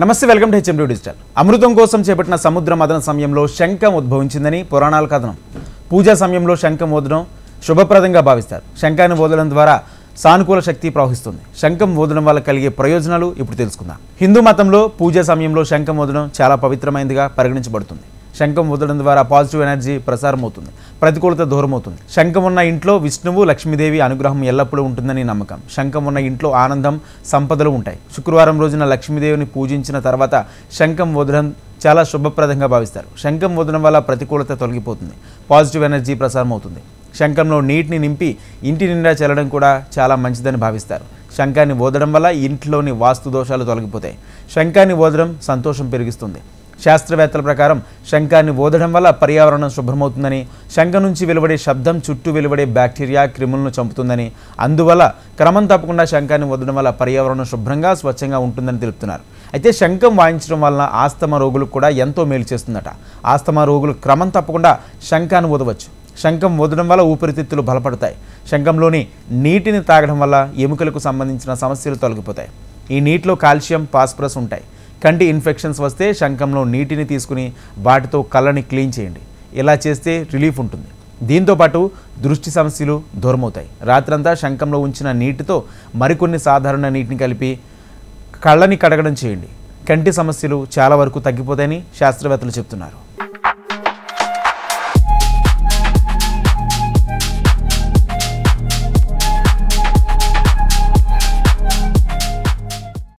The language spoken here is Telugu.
నమస్తే, వెల్కమ్ టు హెచ్ఎండి డిజిటల్. అమృతం కోసం చేపట్టిన సముద్ర మదన సమయంలో శంఖం ఉద్భవించిందని పురాణాల కథనం. పూజా సమయంలో శంఖం ఊదడం శుభప్రదంగా భావిస్తారు. శంఖాన్ని ఊదడం ద్వారా సానుకూల శక్తి ప్రవహిస్తుంది. శంఖం ఊదడం వల్ల కలిగే ప్రయోజనాలు ఇప్పుడు తెలుసుకుందాం. హిందూ మతంలో పూజా సమయంలో శంఖం ఊదడం చాలా పవిత్రమైనదిగా పరిగణించబడుతుంది. శంఖం ఊదడం ద్వారా పాజిటివ్ ఎనర్జీ ప్రసారం అవుతుంది, ప్రతికూలత దూరం అవుతుంది. శంఖం ఉన్న ఇంట్లో విష్ణువు, లక్ష్మీదేవి అనుగ్రహం ఎల్లప్పుడూ ఉంటుందని నమ్మకం. శంఖం ఉన్న ఇంట్లో ఆనందం, సంపదలు ఉంటాయి. శుక్రవారం రోజున లక్ష్మీదేవిని పూజించిన తర్వాత శంఖం ఊదడం చాలా శుభప్రదంగా భావిస్తారు. శంఖం ఊదడం వల్ల ప్రతికూలత తొలగిపోతుంది, పాజిటివ్ ఎనర్జీ ప్రసారం అవుతుంది. శంఖంలో నీటిని నింపి ఇంటి నిండా చల్లడం కూడా చాలా మంచిదని భావిస్తారు. శంఖాన్ని ఊదడం వల్ల ఇంట్లోని వాస్తు దోషాలు తొలగిపోతాయి. శంఖాన్ని ఊదడం సంతోషం పెరిగిస్తుంది. శాస్త్రవేత్తల ప్రకారం శంఖాన్ని ఊదడం వల్ల పర్యావరణం శుభ్రమవుతుందని, శంఖం నుంచి వెలువడే శబ్దం చుట్టూ వెలువడే బ్యాక్టీరియా, క్రిములను చంపుతుందని, అందువల్ల క్రమం తప్పకుండా శంఖాన్ని ఊదడం వల్ల పర్యావరణం శుభ్రంగా, స్వచ్ఛంగా ఉంటుందని తెలుపుతున్నారు. అయితే శంఖం వాయించడం వలన ఆస్తమా రోగులకు కూడా ఎంతో మేలు చేస్తుందట. ఆస్తమా రోగులు క్రమం తప్పకుండా శంఖాన్ని ఊదవచ్చు. శంఖం ఊదడం వల్ల ఊపిరితిత్తులు బలపడతాయి. శంఖంలోని నీటిని తాగడం వల్ల ఎముకలకు సంబంధించిన సమస్యలు తొలగిపోతాయి. ఈ నీటిలో కాల్షియం, ఫాస్ఫరస్ ఉంటాయి. కంటి ఇన్ఫెక్షన్స్ వస్తే శంఖంలో నీటిని తీసుకుని వాటితో కళ్ళని క్లీన్ చేయండి. ఇలా చేస్తే రిలీఫ్ ఉంటుంది. దీంతోపాటు దృష్టి సమస్యలు దూరమవుతాయి. రాత్రంతా శంఖంలో ఉంచిన నీటితో మరికొన్ని సాధారణ నీటిని కలిపి కళ్ళని కడగడం చేయండి. కంటి సమస్యలు చాలా వరకు తగ్గిపోతాయని శాస్త్రవేత్తలు చెప్తున్నారు.